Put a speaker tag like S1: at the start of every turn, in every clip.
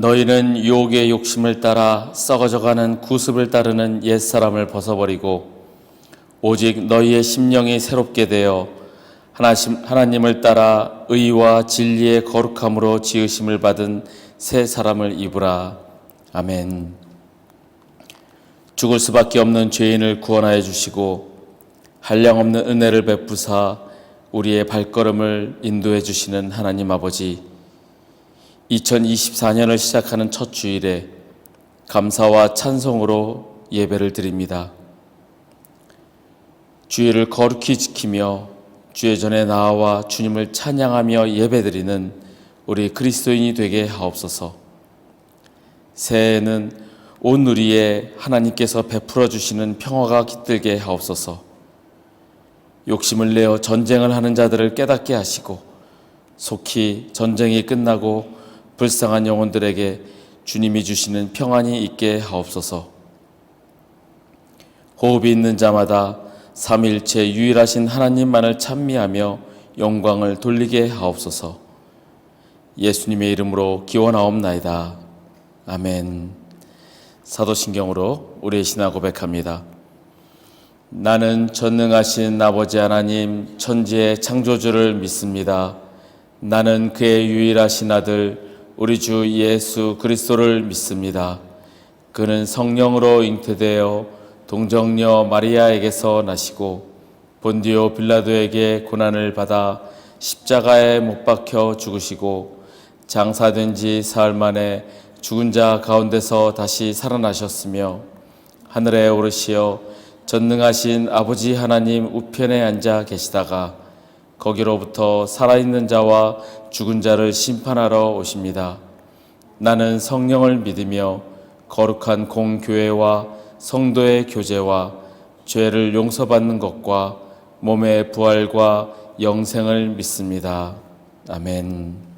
S1: 너희는 유혹의 욕심을 따라 썩어져가는 구습을 따르는 옛사람을 벗어버리고 오직 너희의 심령이 새롭게 되어 하나님을 따라 의와 진리의 거룩함으로 지으심을 받은 새 사람을 입으라. 아멘. 죽을 수밖에 없는 죄인을 구원하여 주시고 한량없는 은혜를 베푸사 우리의 발걸음을 인도해 주시는 하나님 아버지, 2024년을 시작하는 첫 주일에 감사와 찬송으로 예배를 드립니다. 주일을 거룩히 지키며 주의 전에 나아와 주님을 찬양하며 예배드리는 우리 그리스도인이 되게 하옵소서. 새해에는 온 우리에 하나님께서 베풀어 주시는 평화가 깃들게 하옵소서. 욕심을 내어 전쟁을 하는 자들을 깨닫게 하시고 속히 전쟁이 끝나고 불쌍한 영혼들에게 주님이 주시는 평안이 있게 하옵소서. 호흡이 있는 자마다 삼위일체 유일하신 하나님만을 찬미하며 영광을 돌리게 하옵소서. 예수님의 이름으로 기원하옵나이다. 아멘. 사도신경으로 우리의 신앙 고백합니다. 나는 전능하신 아버지 하나님 천지의 창조주를 믿습니다. 나는 그의 유일하신 아들 우리 주 예수 그리스도를 믿습니다. 그는 성령으로 잉태되어 동정녀 마리아에게서 나시고 본디오 빌라도에게 고난을 받아 십자가에 못 박혀 죽으시고 장사된 지 사흘 만에 죽은 자 가운데서 다시 살아나셨으며 하늘에 오르시어 전능하신 아버지 하나님 우편에 앉아 계시다가 거기로부터 살아있는 자와 죽은 자를 심판하러 오십니다. 나는 성령을 믿으며 거룩한 공교회와 성도의 교제와 죄를 용서받는 것과 몸의 부활과 영생을 믿습니다. 아멘.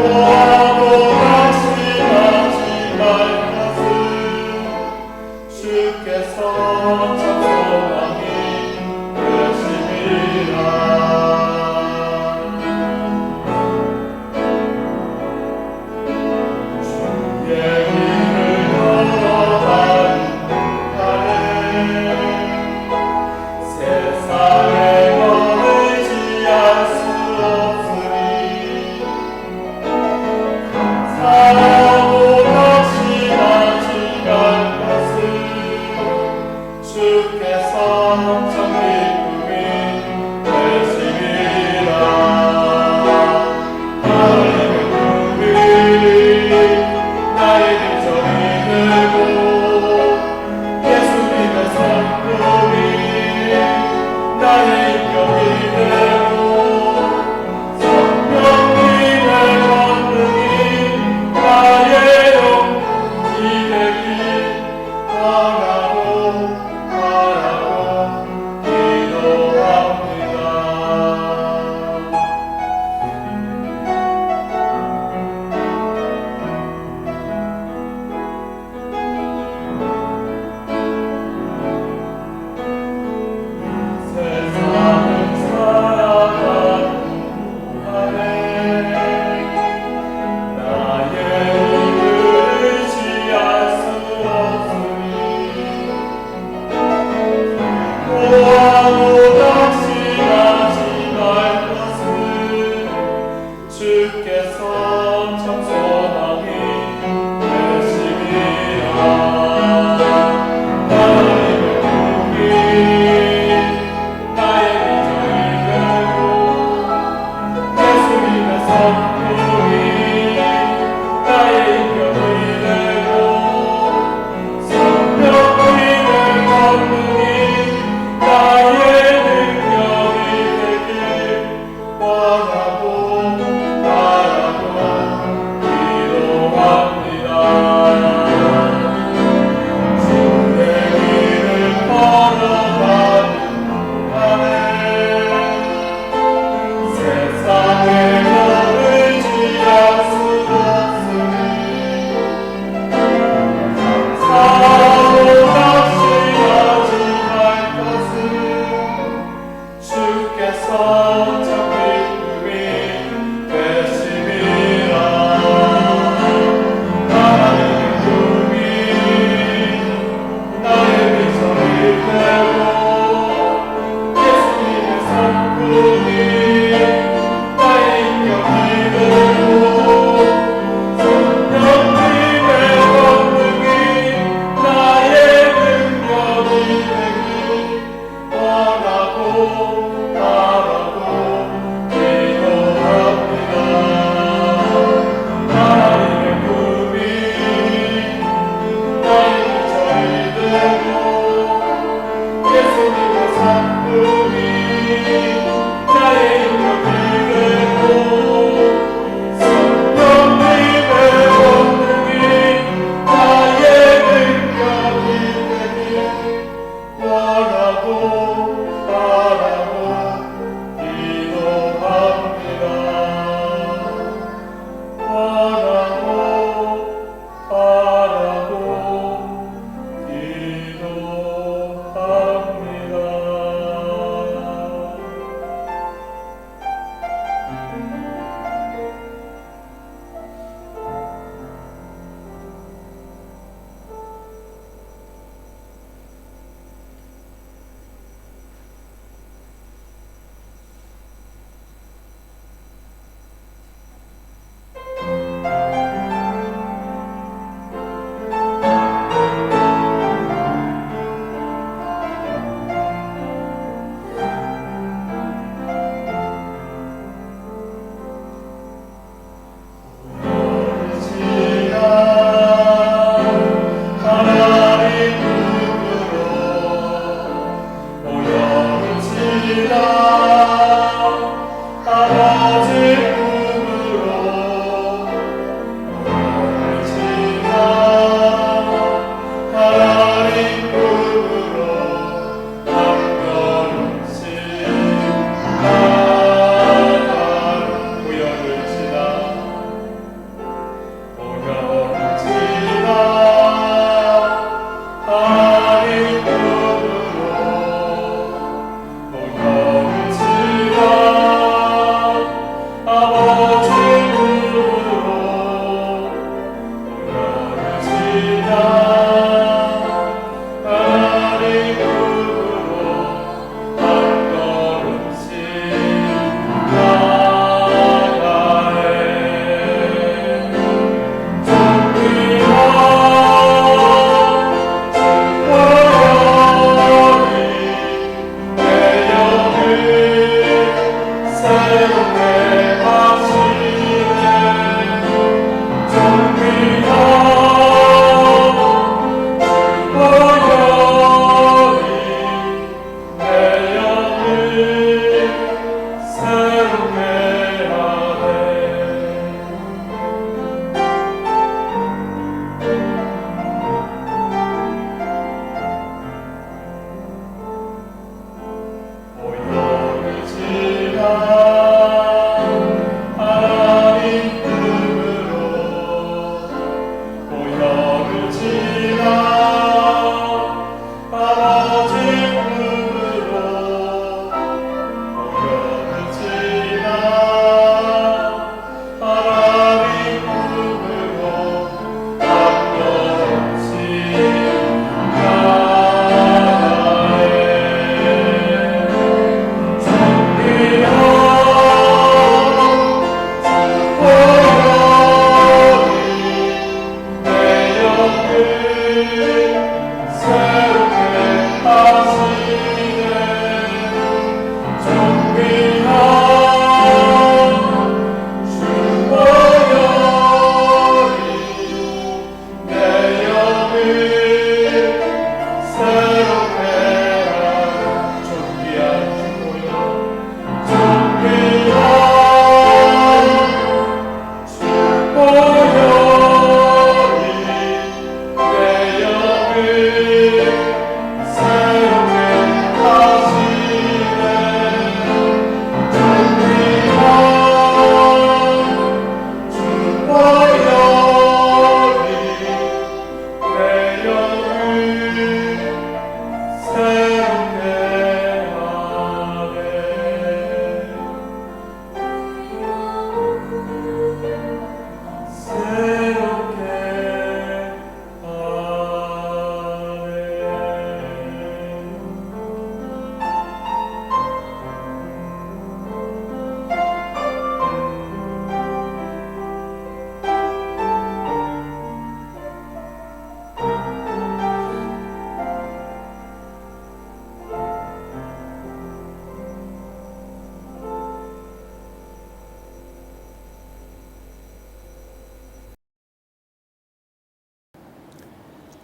S2: 주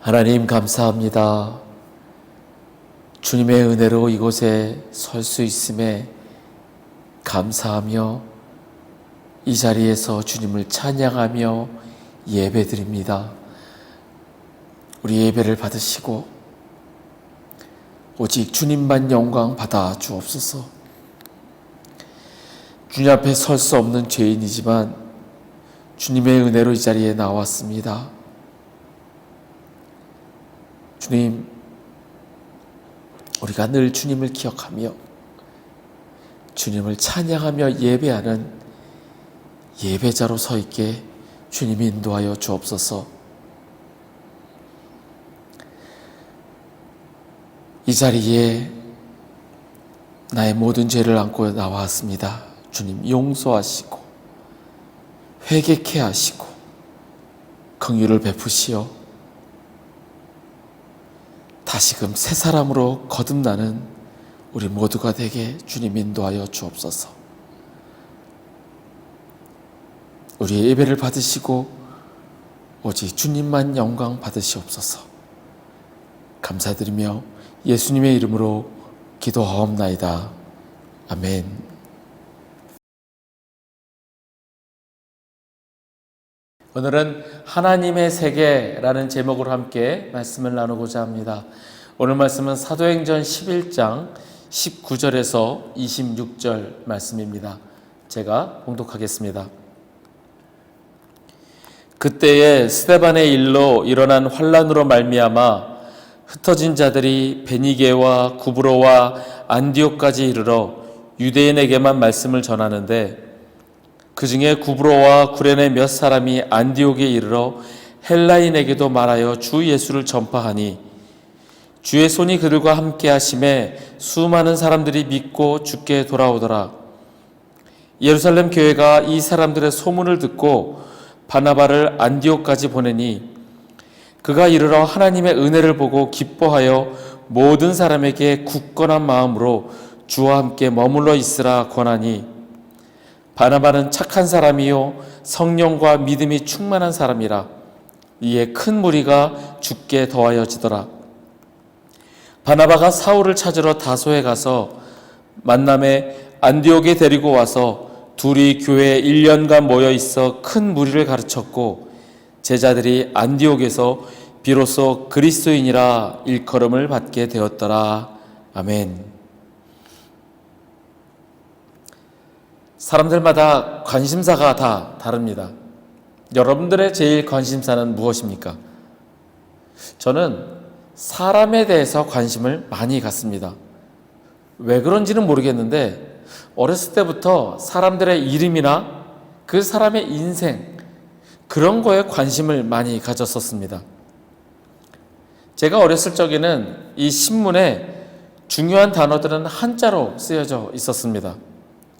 S1: 하나님 감사합니다. 주님의 은혜로 이곳에 설 수 있음에 감사하며 이 자리에서 주님을 찬양하며 예배드립니다. 우리 예배를 받으시고 오직 주님만 영광 받아 주옵소서. 주님 앞에 설 수 없는 죄인이지만 주님의 은혜로 이 자리에 나왔습니다. 주님, 우리가 늘 주님을 기억하며 주님을 찬양하며 예배하는 예배자로 서 있게 주님이 인도하여 주옵소서. 이 자리에 나의 모든 죄를 안고 나왔습니다. 주님 용서하시고 회개케 하시고 긍휼을 베푸시어 다시금 새 사람으로 거듭나는 우리 모두가 되게 주님 인도하여 주옵소서. 우리의 예배를 받으시고 오직 주님만 영광 받으시옵소서. 감사드리며 예수님의 이름으로 기도하옵나이다. 아멘. 오늘은 하나님의 세계라는 제목으로 함께 말씀을 나누고자 합니다. 오늘 말씀은 사도행전 11장 19절에서 26절 말씀입니다. 제가 봉독하겠습니다. 그때에 스데반의 일로 일어난 환란으로 말미암아 흩어진 자들이 베니게와 구브로와 안디옥까지 이르러 유대인에게만 말씀을 전하는데 그 중에 구브로와 구레네 몇 사람이 안디옥에 이르러 헬라인에게도 말하여 주 예수를 전파하니 주의 손이 그들과 함께 하심에 수많은 사람들이 믿고 주께 돌아오더라. 예루살렘 교회가 이 사람들의 소문을 듣고 바나바를 안디옥까지 보내니 그가 이르러 하나님의 은혜를 보고 기뻐하여 모든 사람에게 굳건한 마음으로 주와 함께 머물러 있으라 권하니 바나바는 착한 사람이요 성령과 믿음이 충만한 사람이라. 이에 큰 무리가 주께 더하여지더라. 바나바가 사울을 찾으러 다소에 가서 만남에 안디옥에 데리고 와서 둘이 교회에 1년간 모여 있어 큰 무리를 가르쳤고 제자들이 안디옥에서 비로소 그리스도인이라 일컬음을 받게 되었더라. 아멘. 사람들마다 관심사가 다 다릅니다. 여러분들의 제일 관심사는 무엇입니까? 저는 사람에 대해서 관심을 많이 갖습니다. 왜 그런지는 모르겠는데 어렸을 때부터 사람들의 이름이나 그 사람의 인생 그런 거에 관심을 많이 가졌었습니다. 제가 어렸을 적에는 이 신문에 중요한 단어들은 한자로 쓰여져 있었습니다.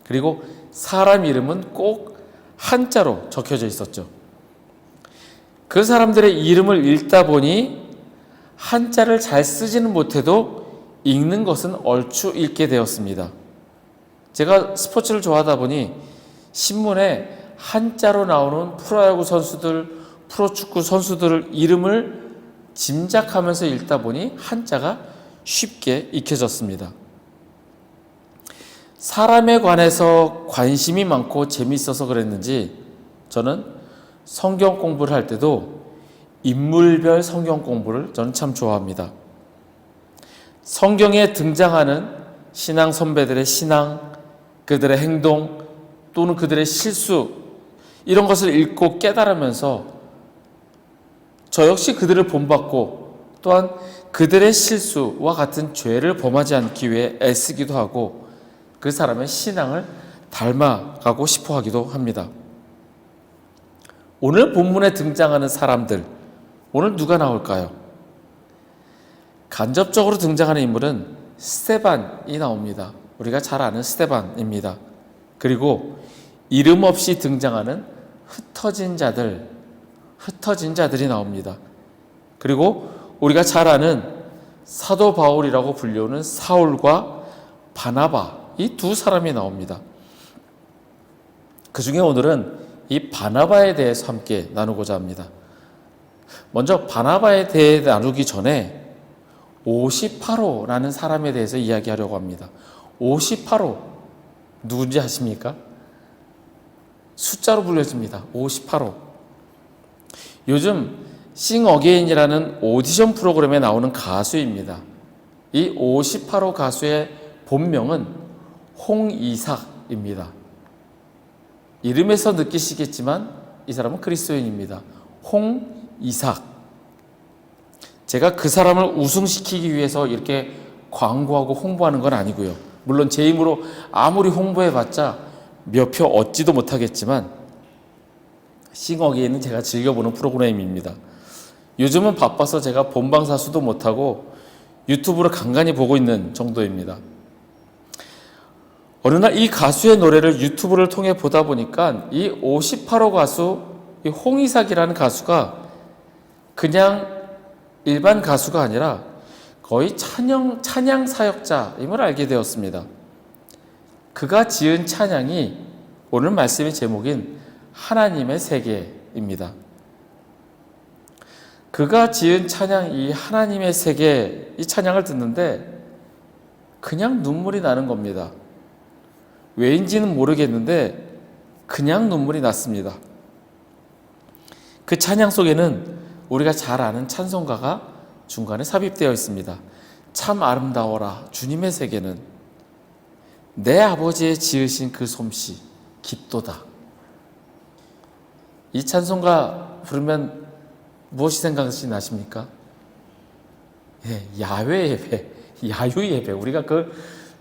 S1: 그리고 사람 이름은 꼭 한자로 적혀져 있었죠. 그 사람들의 이름을 읽다 보니 한자를 잘 쓰지는 못해도 읽는 것은 얼추 읽게 되었습니다. 제가 스포츠를 좋아하다 보니 신문에 한자로 나오는 프로야구 선수들, 프로축구 선수들 이름을 짐작하면서 읽다 보니 한자가 쉽게 익혀졌습니다. 사람에 관해서 관심이 많고 재미있어서 그랬는지 저는 성경 공부를 할 때도 인물별 성경 공부를 저는 참 좋아합니다. 성경에 등장하는 신앙 선배들의 신앙, 그들의 행동 또는 그들의 실수 이런 것을 읽고 깨달으면서 저 역시 그들을 본받고 또한 그들의 실수와 같은 죄를 범하지 않기 위해 애쓰기도 하고 그 사람의 신앙을 닮아가고 싶어 하기도 합니다. 오늘 본문에 등장하는 사람들, 오늘 누가 나올까요? 간접적으로 등장하는 인물은 스데반이 나옵니다. 우리가 잘 아는 스데반입니다. 그리고 이름 없이 등장하는 흩어진 자들이 나옵니다. 그리고 우리가 잘 아는 사도 바울이라고 불리우는 사울과 바나바 이 두 사람이 나옵니다. 그 중에 오늘은 이 바나바에 대해서 함께 나누고자 합니다. 먼저 바나바에 대해 나누기 전에 58호라는 사람에 대해서 이야기하려고 합니다. 58호 누군지 아십니까? 숫자로 불려집니다. 58호. 요즘 싱어게인이라는 오디션 프로그램에 나오는 가수입니다. 이 58호 가수의 본명은 홍이삭입니다. 이름에서 느끼시겠지만 이 사람은 그리스도인입니다. 홍이삭. 제가 그 사람을 우승시키기 위해서 이렇게 광고하고 홍보하는 건 아니고요. 물론 제 힘으로 아무리 홍보해봤자 몇 표 얻지도 못하겠지만 싱어게인은 제가 즐겨보는 프로그램입니다. 요즘은 바빠서 제가 본방사수도 못하고 유튜브로 간간히 보고 있는 정도입니다. 어느 날 이 가수의 노래를 유튜브를 통해 보다 보니까 이 58호 가수, 이 홍이삭이라는 가수가 그냥 일반 가수가 아니라 거의 찬양 사역자임을 알게 되었습니다. 그가 지은 찬양이 오늘 말씀의 제목인 하나님의 세계입니다. 그가 지은 찬양, 이 하나님의 세계, 이 찬양을 듣는데 그냥 눈물이 나는 겁니다. 왜인지는 모르겠는데 그냥 눈물이 났습니다. 그 찬양 속에는 우리가 잘 아는 찬송가가 중간에 삽입되어 있습니다. 참 아름다워라 주님의 세계는 내 아버지의 지으신 그 솜씨 깊도다. 이 찬송가 부르면 무엇이 생각이 나십니까? 야외 예배, 야유 예배. 우리가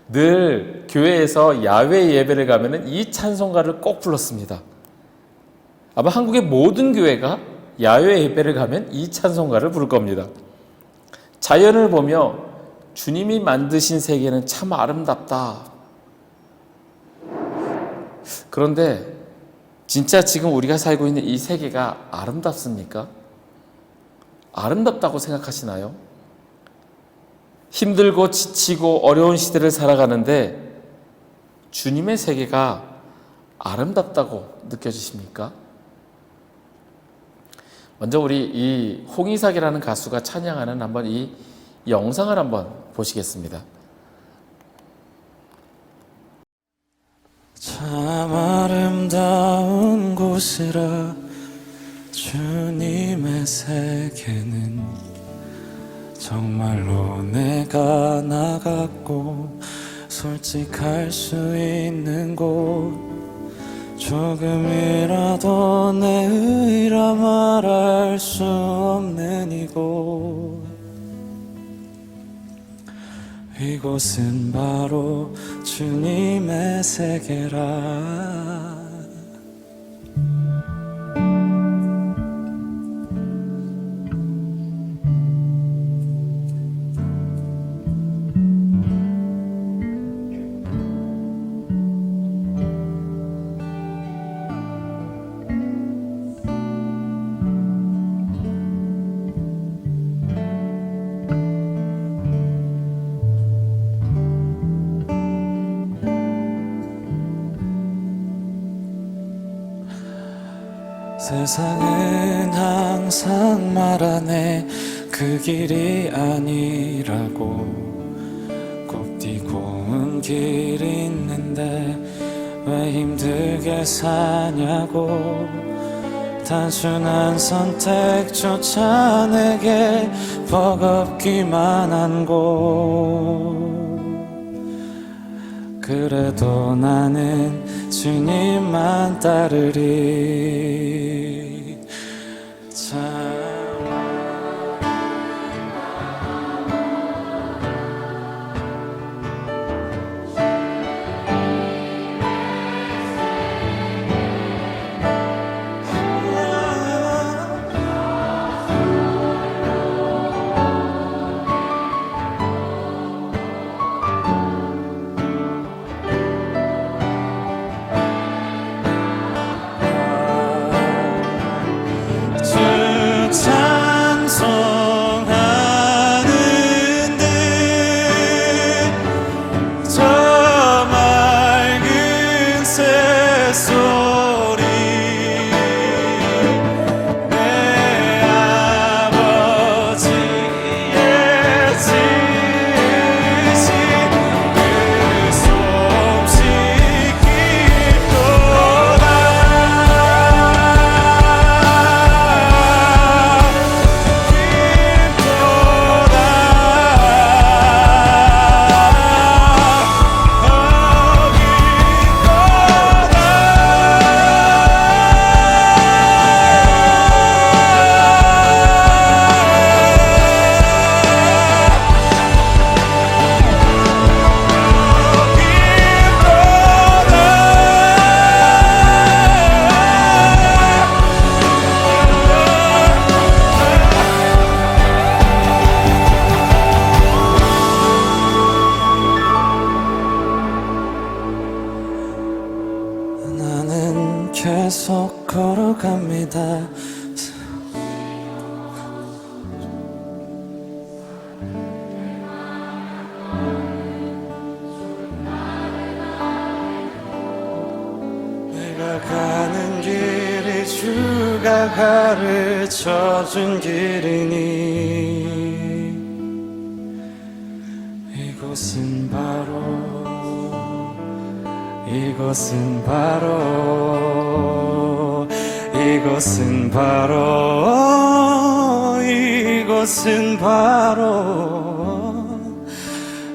S1: 늘 교회에서 야외 예배를 가면은 이 찬송가를 꼭 불렀습니다. 아마 한국의 모든 교회가 야외 예배를 가면 이 찬송가를 부를 겁니다. 자연을 보며 주님이 만드신 세계는 참 아름답다. 그런데 진짜 지금 우리가 살고 있는 이 세계가 아름답습니까? 아름답다고 생각하시나요? 힘들고 지치고 어려운 시대를 살아가는데 주님의 세계가 아름답다고 느껴지십니까? 먼저 우리 이 홍이삭이라는 가수가 찬양하는 한번 이 영상을 한번 보시겠습니다.
S2: 참 아름다운 곳이라 주님의 세계는 정말로 내가 나갔고 솔직할 수 있는 곳 조금이라도 내 의라 말할 수 없는 이곳 이곳은 바로 주님의 세계라 세상은 항상 말하네 그 길이 아니라고 곱디고 온 길이 있는데 왜 힘들게 사냐고 단순한 선택조차 내게 버겁기만 한 곳 그래도 나는 주님만 따르리 가르쳐준 길이니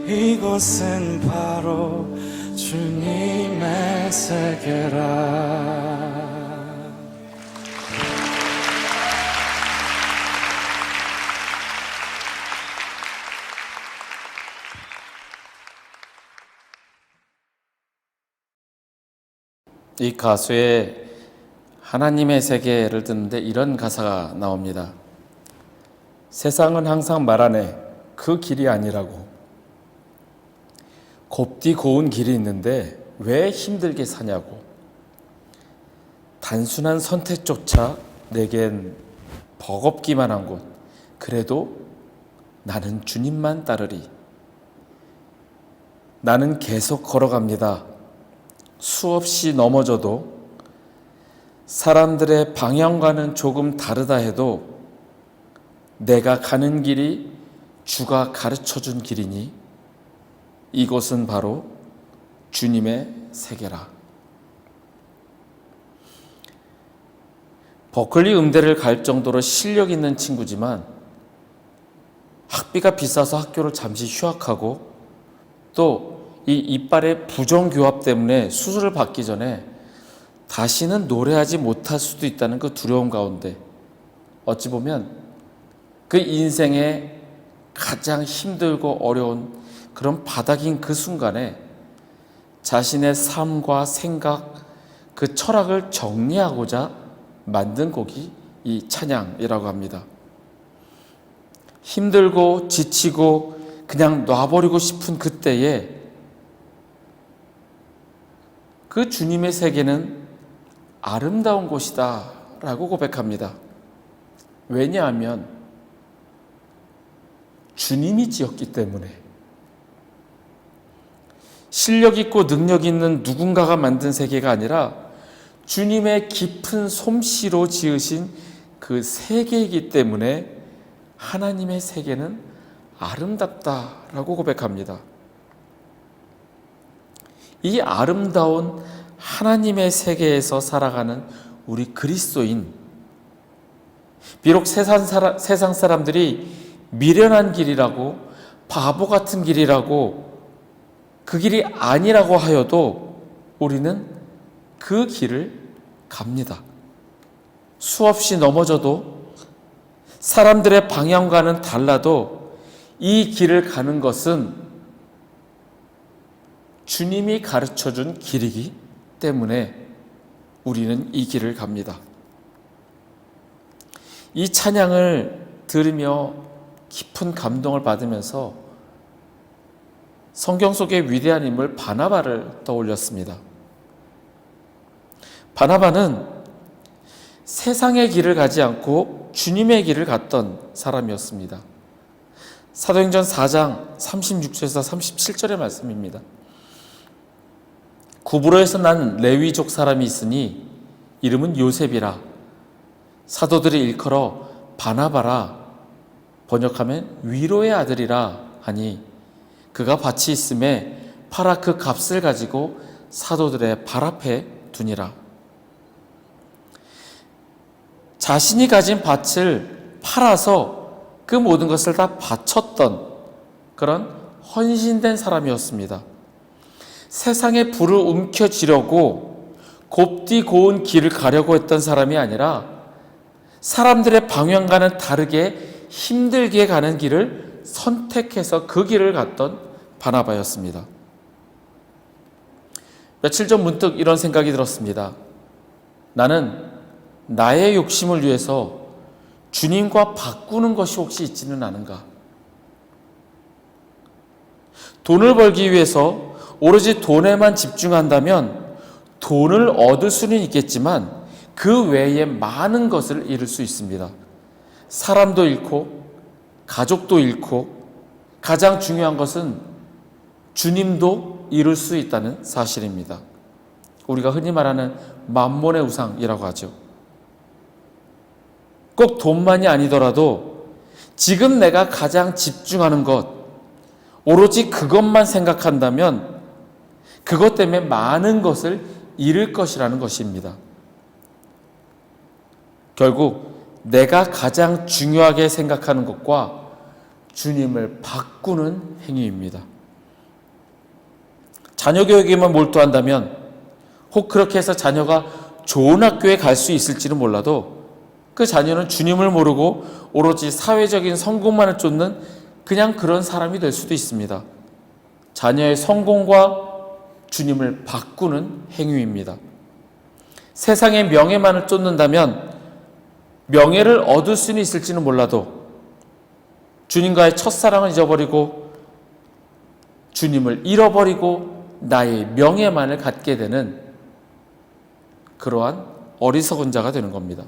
S2: 이곳은 바로 주님의 세계라.
S1: 이 가수의 하나님의 세계를 듣는데 이런 가사가 나옵니다. 세상은 항상 말하네 그 길이 아니라고. 곱디 고운 길이 있는데 왜 힘들게 사냐고. 단순한 선택조차 내겐 버겁기만 한 곳. 그래도 나는 주님만 따르리. 나는 계속 걸어갑니다. 수없이 넘어져도 사람들의 방향과는 조금 다르다 해도 내가 가는 길이 주가 가르쳐준 길이니 이곳은 바로 주님의 세계라. 버클리 음대를 갈 정도로 실력 있는 친구지만 학비가 비싸서 학교를 잠시 휴학하고 또 이 이빨의 부정교합 때문에 수술을 받기 전에 다시는 노래하지 못할 수도 있다는 그 두려움 가운데 어찌 보면 그 인생의 가장 힘들고 어려운 그런 바닥인 그 순간에 자신의 삶과 생각, 그 철학을 정리하고자 만든 곡이 이 찬양이라고 합니다. 힘들고 지치고 그냥 놔버리고 싶은 그때에 그 주님의 세계는 아름다운 곳이다 라고 고백합니다. 왜냐하면 주님이 지었기 때문에. 실력 있고 능력 있는 누군가가 만든 세계가 아니라 주님의 깊은 솜씨로 지으신 그 세계이기 때문에 하나님의 세계는 아름답다라고 고백합니다. 이 아름다운 하나님의 세계에서 살아가는 우리 그리스도인, 비록 세상 사람들이 미련한 길이라고 바보 같은 길이라고 그 길이 아니라고 하여도 우리는 그 길을 갑니다. 수없이 넘어져도 사람들의 방향과는 달라도 이 길을 가는 것은 주님이 가르쳐준 길이기 때문에 우리는 이 길을 갑니다. 이 찬양을 들으며 깊은 감동을 받으면서 성경 속의 위대한 인물 바나바를 떠올렸습니다. 바나바는 세상의 길을 가지 않고 주님의 길을 갔던 사람이었습니다. 사도행전 4장 36절에서 37절의 말씀입니다. 구브로에서 난 레위족 사람이 있으니 이름은 요셉이라. 사도들이 일컬어 바나바라, 번역하면 위로의 아들이라 하니 그가 밭이 있음에 팔아 그 값을 가지고 사도들의 발 앞에 두니라. 자신이 가진 밭을 팔아서 그 모든 것을 다 바쳤던 그런 헌신된 사람이었습니다. 세상의 불을 움켜쥐려고 곱디 고운 길을 가려고 했던 사람이 아니라 사람들의 방향과는 다르게 힘들게 가는 길을 선택해서 그 길을 갔던 바나바였습니다. 며칠 전 문득 이런 생각이 들었습니다. 나는 나의 욕심을 위해서 주님과 바꾸는 것이 혹시 있지는 않은가? 돈을 벌기 위해서 오로지 돈에만 집중한다면 돈을 얻을 수는 있겠지만 그 외에 많은 것을 잃을 수 있습니다. 사람도 잃고 가족도 잃고 가장 중요한 것은 주님도 잃을 수 있다는 사실입니다. 우리가 흔히 말하는 만몬의 우상이라고 하죠. 꼭 돈만이 아니더라도 지금 내가 가장 집중하는 것, 오로지 그것만 생각한다면 그것 때문에 많은 것을 잃을 것이라는 것입니다. 결국 내가 가장 중요하게 생각하는 것과 주님을 바꾸는 행위입니다. 자녀 교육에만 몰두한다면, 혹 그렇게 해서 자녀가 좋은 학교에 갈 수 있을지는 몰라도 그 자녀는 주님을 모르고 오로지 사회적인 성공만을 쫓는 그냥 그런 사람이 될 수도 있습니다. 자녀의 성공과 주님을 바꾸는 행위입니다. 세상의 명예만을 쫓는다면 명예를 얻을 수는 있을지는 몰라도 주님과의 첫사랑을 잊어버리고 주님을 잃어버리고 나의 명예만을 갖게 되는 그러한 어리석은 자가 되는 겁니다.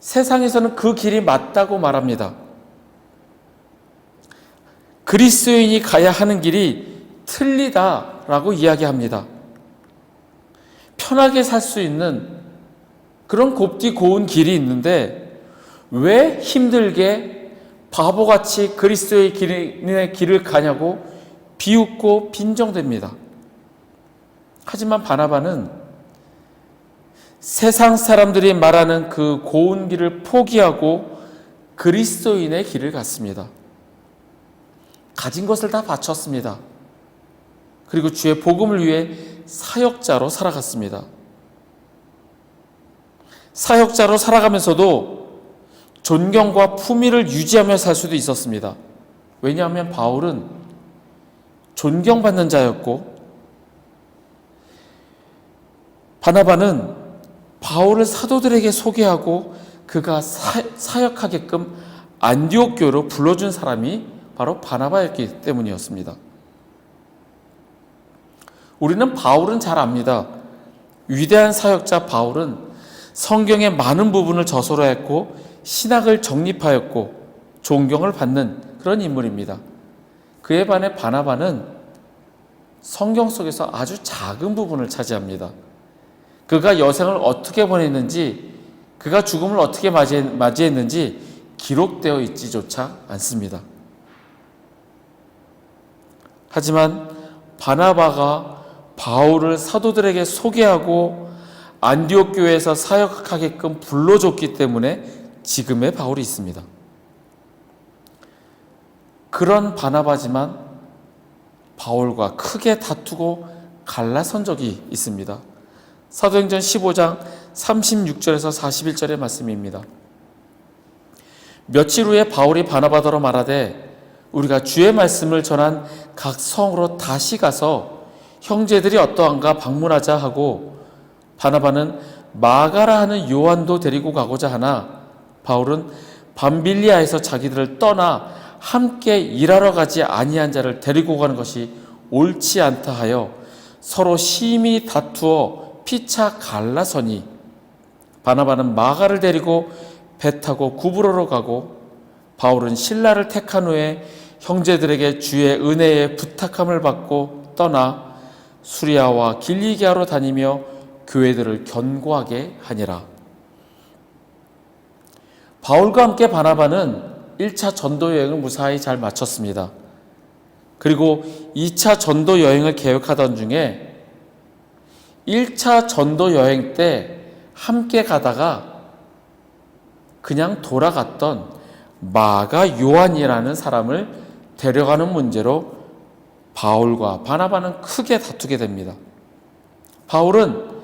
S1: 세상에서는 그 길이 맞다고 말합니다. 그리스도인이 가야 하는 길이 틀리다라고 이야기합니다. 편하게 살 수 있는 그런 곱디 고운 길이 있는데 왜 힘들게 바보같이 그리스도의 길을 가냐고 비웃고 빈정댑니다. 하지만 바나바는 세상 사람들이 말하는 그 고운 길을 포기하고 그리스도인의 길을 갔습니다. 가진 것을 다 바쳤습니다. 그리고 주의 복음을 위해 사역자로 살아갔습니다. 사역자로 살아가면서도 존경과 품위를 유지하며 살 수도 있었습니다. 왜냐하면 바울은 존경받는 자였고 바나바는 바울을 사도들에게 소개하고 그가 사역하게끔 안디옥 교회로 불러준 사람이 바로 바나바였기 때문이었습니다. 우리는 바울은 잘 압니다. 위대한 사역자 바울은 성경의 많은 부분을 저서로 했고 신학을 정립하였고 존경을 받는 그런 인물입니다. 그에 반해 바나바는 성경 속에서 아주 작은 부분을 차지합니다. 그가 여생을 어떻게 보냈는지, 그가 죽음을 어떻게 맞이했는지 기록되어 있지조차 않습니다. 하지만 바나바가 바울을 사도들에게 소개하고 안디옥 교회에서 사역하게끔 불러줬기 때문에 지금의 바울이 있습니다. 그런 바나바지만 바울과 크게 다투고 갈라선 적이 있습니다. 사도행전 15장 36절에서 41절의 말씀입니다. 며칠 후에 바울이 바나바더러 말하되 우리가 주의 말씀을 전한 각 성으로 다시 가서 형제들이 어떠한가 방문하자 하고 바나바는 마가라 하는 요한도 데리고 가고자 하나 바울은 밤빌리아에서 자기들을 떠나 함께 일하러 가지 아니한 자를 데리고 가는 것이 옳지 않다 하여 서로 심히 다투어 피차 갈라서니 바나바는 마가를 데리고 배 타고 구브로로 가고 바울은 실라를 택한 후에 형제들에게 주의 은혜에 부탁함을 받고 떠나 수리아와 길리기아로 다니며 교회들을 견고하게 하니라. 바울과 함께 바나바는 1차 전도 여행을 무사히 잘 마쳤습니다. 그리고 2차 전도 여행을 계획하던 중에 1차 전도 여행 때 함께 가다가 그냥 돌아갔던 마가 요한이라는 사람을 데려가는 문제로 바울과 바나바는 크게 다투게 됩니다. 바울은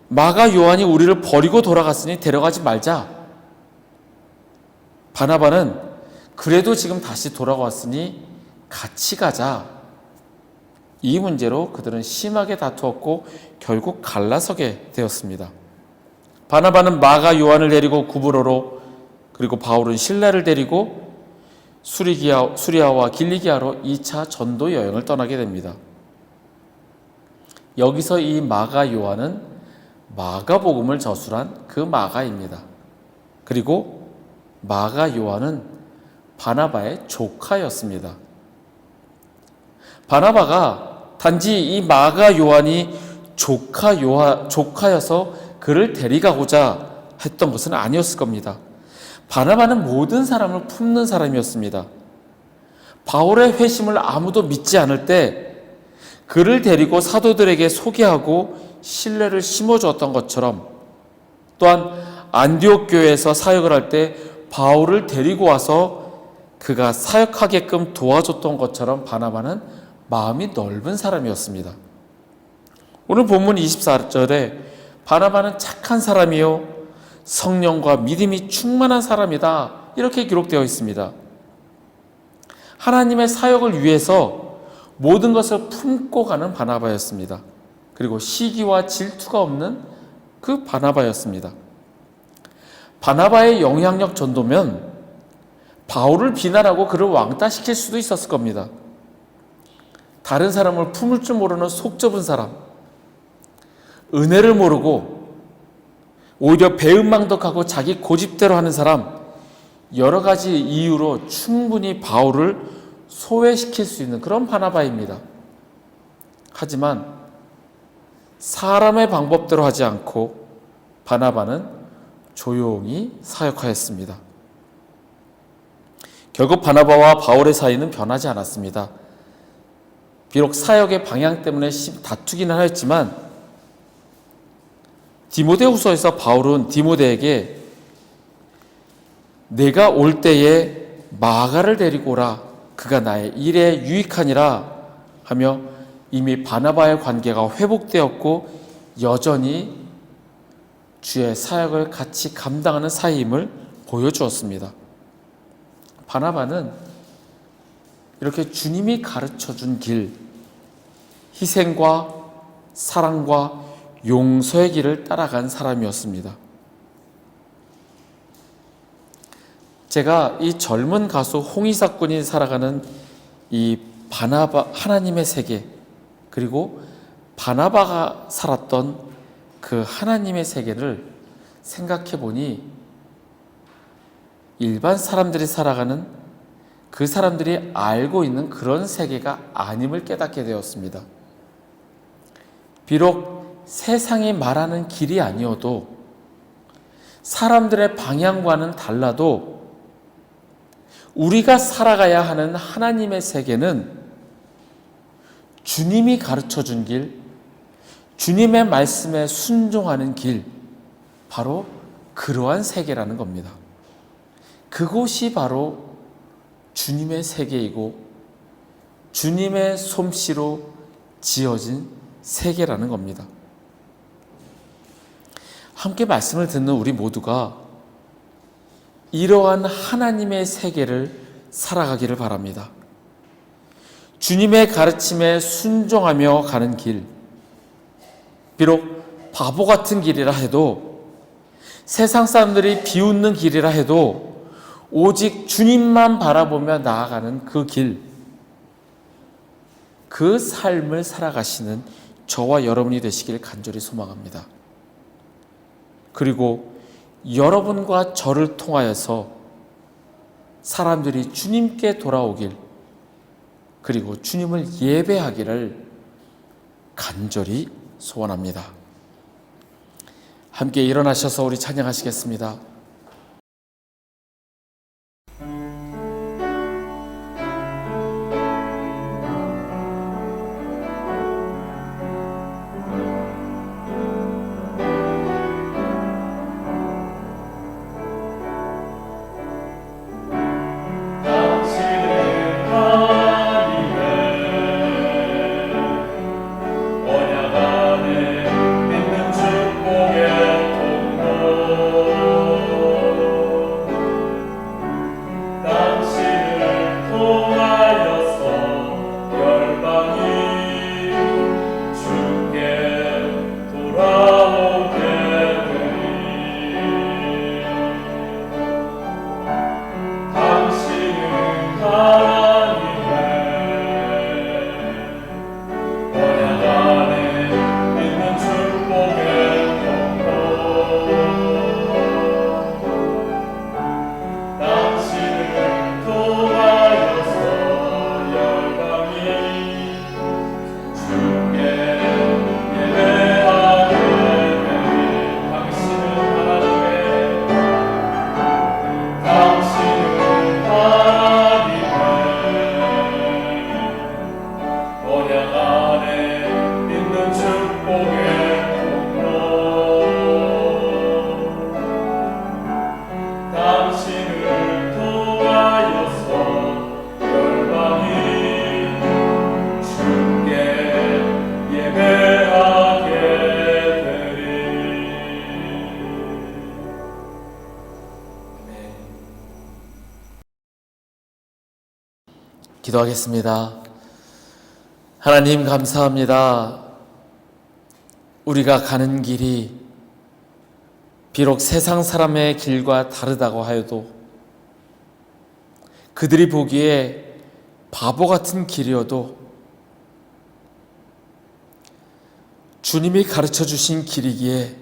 S1: 마가 요한이 우리를 버리고 돌아갔으니 데려가지 말자. 바나바는 그래도 지금 다시 돌아왔으니 같이 가자. 이 문제로 그들은 심하게 다투었고 결국 갈라서게 되었습니다. 바나바는 마가 요한을 데리고 구브로로, 그리고 바울은 실라를 데리고 수리아와 길리기아로 2차 전도 여행을 떠나게 됩니다. 여기서 이 마가 요한은 마가복음을 저술한 그 마가입니다. 그리고 마가 요한은 바나바의 조카였습니다. 바나바가 단지 이 마가 요한이 조카여서 그를 데려가고자 했던 것은 아니었을 겁니다. 바나바는 모든 사람을 품는 사람이었습니다. 바울의 회심을 아무도 믿지 않을 때 그를 데리고 사도들에게 소개하고 신뢰를 심어주었던 것처럼, 또한 안디옥 교회에서 사역을 할 때 바울을 데리고 와서 그가 사역하게끔 도와줬던 것처럼 바나바는 마음이 넓은 사람이었습니다. 오늘 본문 24절에 바나바는 착한 사람이요 성령과 믿음이 충만한 사람이다, 이렇게 기록되어 있습니다. 하나님의 사역을 위해서 모든 것을 품고 가는 바나바였습니다. 그리고 시기와 질투가 없는 그 바나바였습니다. 바나바의 영향력 정도면 바울을 비난하고 그를 왕따시킬 수도 있었을 겁니다. 다른 사람을 품을 줄 모르는 속 좁은 사람, 은혜를 모르고 오히려 배은망덕하고 자기 고집대로 하는 사람, 여러 가지 이유로 충분히 바울을 소외시킬 수 있는 그런 바나바입니다. 하지만 사람의 방법대로 하지 않고 바나바는 조용히 사역하였습니다. 결국 바나바와 바울의 사이는 변하지 않았습니다. 비록 사역의 방향 때문에 다투기는 하였지만 디모데후서에서 바울은 디모데에게 내가 올 때에 마가를 데리고 오라, 그가 나의 일에 유익하니라 하며 이미 바나바의 관계가 회복되었고 여전히 주의 사역을 같이 감당하는 사이임을 보여주었습니다. 바나바는 이렇게 주님이 가르쳐준 길, 희생과 사랑과 용서의 길을 따라간 사람이었습니다. 제가 이 젊은 가수 홍이삭 군이 살아가는 이 바나바, 하나님의 세계, 그리고 바나바가 살았던 그 하나님의 세계를 생각해 보니 일반 사람들이 살아가는, 그 사람들이 알고 있는 그런 세계가 아님을 깨닫게 되었습니다. 비록 세상이 말하는 길이 아니어도, 사람들의 방향과는 달라도 우리가 살아가야 하는 하나님의 세계는 주님이 가르쳐준 길, 주님의 말씀에 순종하는 길, 바로 그러한 세계라는 겁니다. 그곳이 바로 주님의 세계이고 주님의 솜씨로 지어진 세계라는 겁니다. 함께 말씀을 듣는 우리 모두가 이러한 하나님의 세계를 살아가기를 바랍니다. 주님의 가르침에 순종하며 가는 길, 비록 바보 같은 길이라 해도, 세상 사람들이 비웃는 길이라 해도 오직 주님만 바라보며 나아가는 그 길, 그 삶을 살아가시는 저와 여러분이 되시길 간절히 소망합니다. 그리고 여러분과 저를 통하여서 사람들이 주님께 돌아오길, 그리고 주님을 예배하기를 간절히 소원합니다. 함께 일어나셔서 우리 찬양하시겠습니다.
S3: 원약 안에 있는 축복의 통로
S1: 기도하겠습니다. 하나님 감사합니다. 우리가 가는 길이 비록 세상 사람의 길과 다르다고 하여도 그들이 보기에 바보 같은 길이어도 주님이 가르쳐 주신 길이기에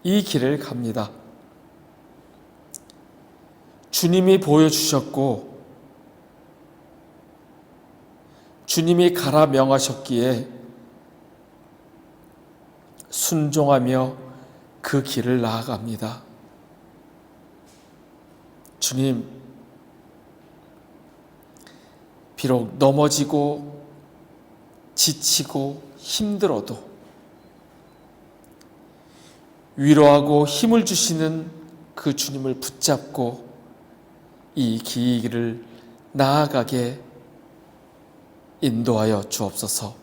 S1: 이 길을 갑니다. 주님이 보여주셨고 주님이 가라 명하셨기에 순종하며 그 길을 나아갑니다. 주님, 비록 넘어지고 지치고 힘들어도 위로하고 힘을 주시는 그 주님을 붙잡고 이 길을 나아가게 인도하여 주옵소서.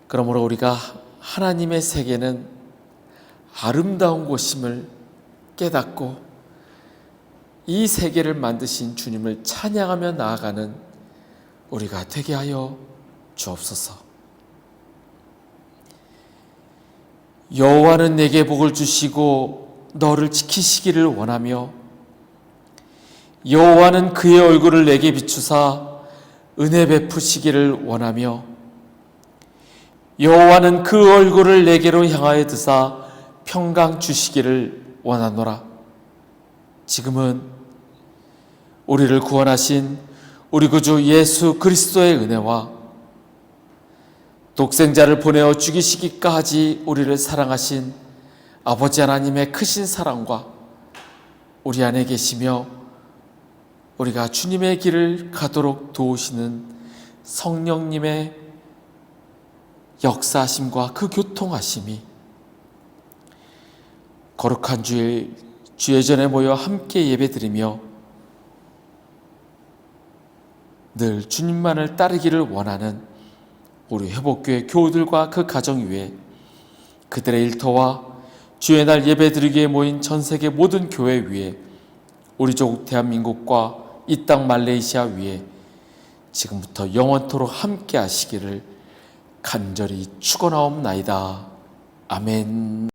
S1: 그러므로 우리가 하나님의 세계는 아름다운 곳임을 깨닫고 이 세계를 만드신 주님을 찬양하며 나아가는 우리가 되게 하여 주옵소서. 여호와는 내게 복을 주시고 너를 지키시기를 원하며 여호와는 그의 얼굴을 내게 비추사 은혜 베푸시기를 원하며 여호와는 그 얼굴을 내게로 향하여 드사 평강 주시기를 원하노라. 지금은 우리를 구원하신 우리 구주 예수 그리스도의 은혜와 독생자를 보내어 죽이시기까지 우리를 사랑하신 아버지 하나님의 크신 사랑과 우리 안에 계시며 우리가 주님의 길을 가도록 도우시는 성령님의 역사하심과 그 교통하심이 거룩한 주일 주예전에 모여 함께 예배드리며 늘 주님만을 따르기를 원하는 우리 회복교회 교우들과 그 가정 위에 그들의 일터와 주의 날 예배드리기에 모인 전세계 모든 교회 위에 우리 조국 대한민국과 이 땅 말레이시아 위에 지금부터 영원토록 함께 하시기를 간절히 축원하옵나이다. 아멘.